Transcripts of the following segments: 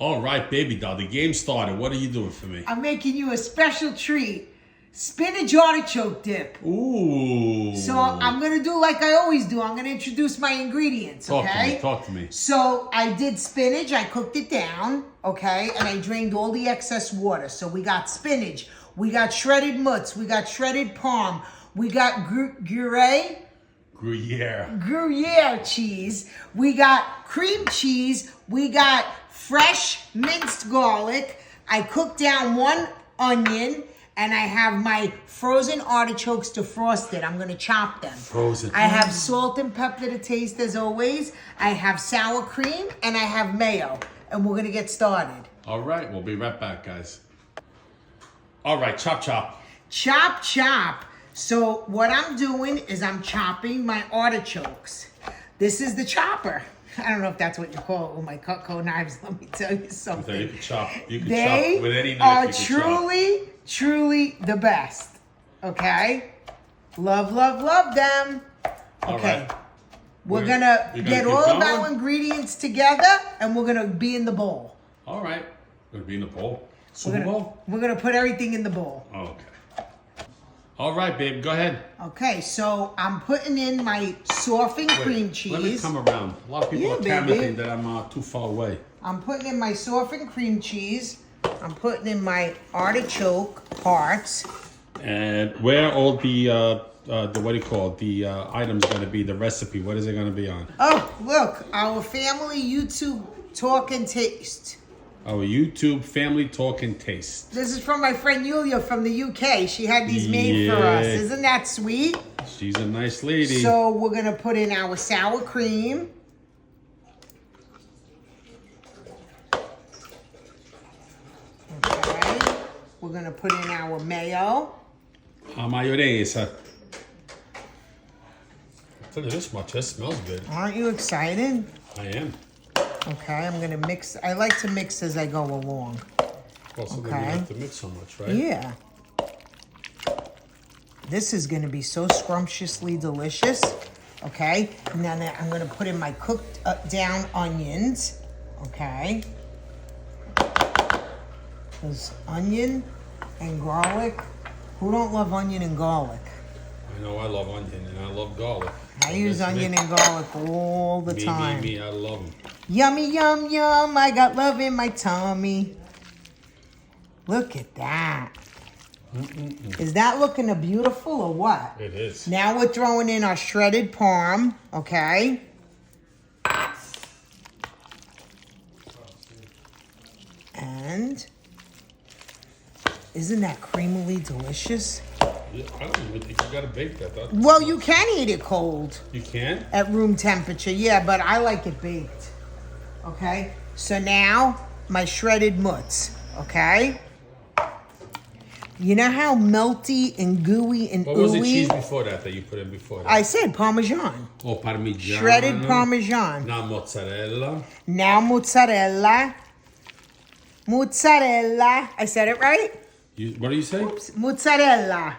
All right, baby doll, the game started. What are you doing for me? I'm making you a special treat. Spinach Artichoke Dip. Ooh. So I'm going to do like I always do. I'm going to introduce my ingredients, okay? Talk to me. So I did spinach. I cooked it down, okay? And I drained all the excess water. So we got spinach. We got shredded mutts. We got shredded parm. We got Gruyere cheese. We got cream cheese. We got fresh minced garlic. I cooked down 1 onion. And I have my frozen artichokes defrosted. I'm going to chop them. Frozen. I have salt and pepper to taste as always. I have sour cream and I have mayo. And we're going to get started. All right, we'll be right back, guys. All right, chop, chop. Chop, chop. So what I'm doing is I'm chopping my artichokes. This is the chopper. I don't know if that's what you call it with my Cutco knives. Let me tell you something. So you can chop. You can They chop with any knife. are You can truly the best. Okay? Love, love, love them. All Okay. right. We're gonna get all of our going? ingredients together and we're gonna be in the bowl. All right. Gonna be in the bowl. We're Super gonna, Bowl? we're gonna put everything in the bowl. Oh, okay. All right, babe. Go ahead. Okay, so I'm putting in my softened cream cheese. Let me come around. A lot of people are commenting that I'm too far away. I'm putting in my softened cream cheese. I'm putting in my artichoke parts. And where all the what do you call it? The items going to be, the recipe, what is it going to be on? Oh, look, our family YouTube talk and taste. Our YouTube family talk and taste. This is from my friend Yulia from the UK. She had these made for us. Isn't that sweet? She's a nice lady. So we're going to put in our sour cream. Okay. We're going to put in our mayo. Mayonnaise. I'll tell you this much, that smells good. Aren't you excited? I am. Okay, I'm going to mix. I like to mix as I go along. Well, so then you have to mix so much, right? Yeah. This is going to be so scrumptiously delicious. Okay, and then I'm going to put in my cooked down onions. Okay. There's onion and garlic. Who don't love onion and garlic? I know I love onion and I love garlic. I use onion and garlic all the time. Me, I love them. Yummy, yum, yum. I got love in my tummy. Look at that. Is that looking beautiful or what? It is. Now we're throwing in our shredded parm, okay? And isn't that creamily delicious? Yeah, I don't even think you gotta bake that. Well, you can eat it cold. You can? At room temperature, yeah, but I like it baked. Okay? So now, my shredded mutts, okay? You know how melty and gooey and ooey? What was the cheese before that you put in before that? I said Parmesan. Oh, Parmesan. Shredded Parmesan. Now mozzarella. Now mozzarella. Mozzarella. I said it right? What do you say? Oops. Mozzarella.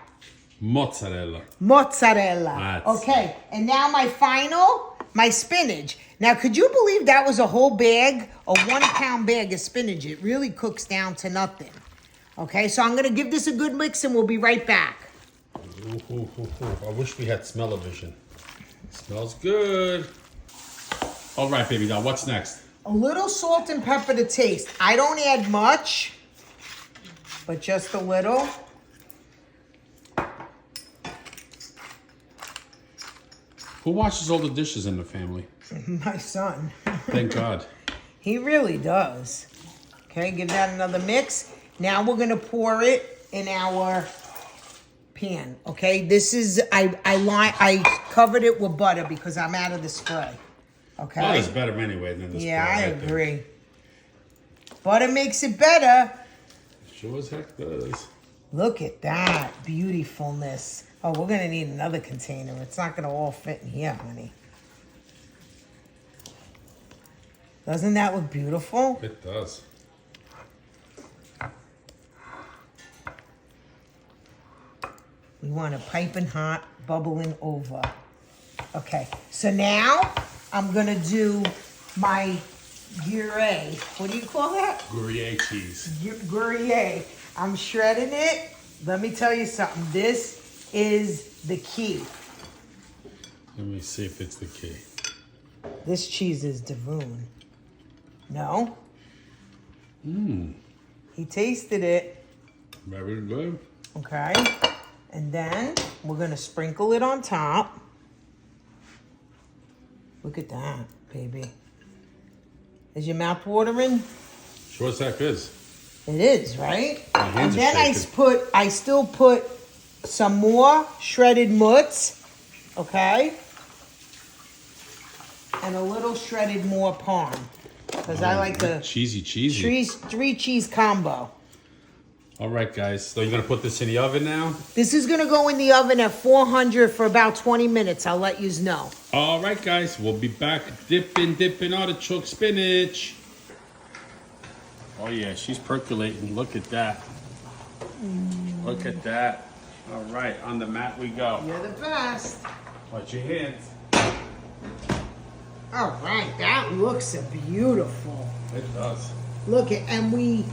Mozzarella. Mozzarella. Okay, and now my spinach. Now, could you believe that was a whole bag, a 1 pound bag of spinach? It really cooks down to nothing. Okay, so I'm going to give this a good mix and we'll be right back. Ooh. I wish we had smell-o-vision. Smells good. All right, baby doll, what's next? A little salt and pepper to taste. I don't add much, but just a little. Who washes all the dishes in the family? My son. Thank God. He really does. Okay, give that another mix. Now we're gonna pour it in our pan. Okay, this is I covered it with butter because I'm out of the spray. Okay. Butter's better anyway than this. Yeah, I agree. Butter makes it better. Sure as heck does. Look at that beautifulness. Oh, we're gonna need another container. It's not gonna all fit in here, honey. Doesn't that look beautiful? It does. We want it piping hot, bubbling over. Okay, so now I'm gonna do my Gruyere. What do you call that? Gruyere cheese. Gruyere. I'm shredding it. Let me tell you something. This is the key. Let me see if it's the key. This cheese is divine. No? He tasted it. Very good. Okay. And then we're going to sprinkle it on top. Look at that, baby. Is your mouth watering? Sure as heck is. It is, right? My hands And are then shaking. I still put some more shredded mozz, okay? And a little shredded more parm. Because I like the cheesy. three cheese combo. All right, guys. So you're going to put this in the oven now? This is going to go in the oven at 400 for about 20 minutes. I'll let you know. All right, guys. We'll be back dipping artichoke spinach. Oh, yeah. She's percolating. Look at that. Look at that. All right. On the mat we go. You're the best. Watch your hands. All right. That looks beautiful. It does. Look at, and we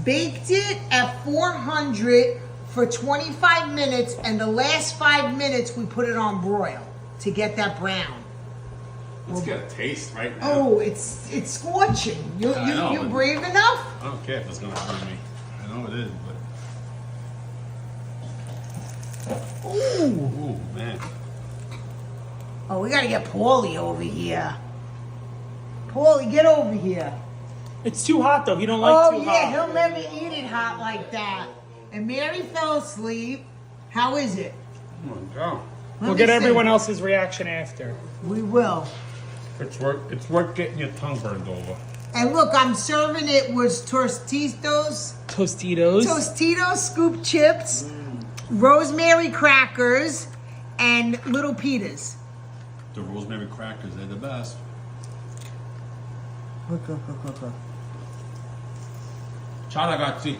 baked it at 400 for 25 minutes, and the last 5 minutes we put it on broil to get that brown. Let's get a taste right now. Oh, it's scorching. You brave enough? I don't care if it's gonna burn me. I know it is, but ooh, man. Oh, we gotta get Paulie over here. Paulie, get over here. It's too hot though. He don't like too hot. Oh yeah, he'll never eat it hot like that. And Mary fell asleep. How is it? Oh my God. We'll get everyone else's reaction after. We will. It's worth getting your tongue burned over. And look, I'm serving it with Tostitos scoop chips, rosemary crackers, and little pitas. The rosemary crackers, they're the best. Look. Ciao ragazzi.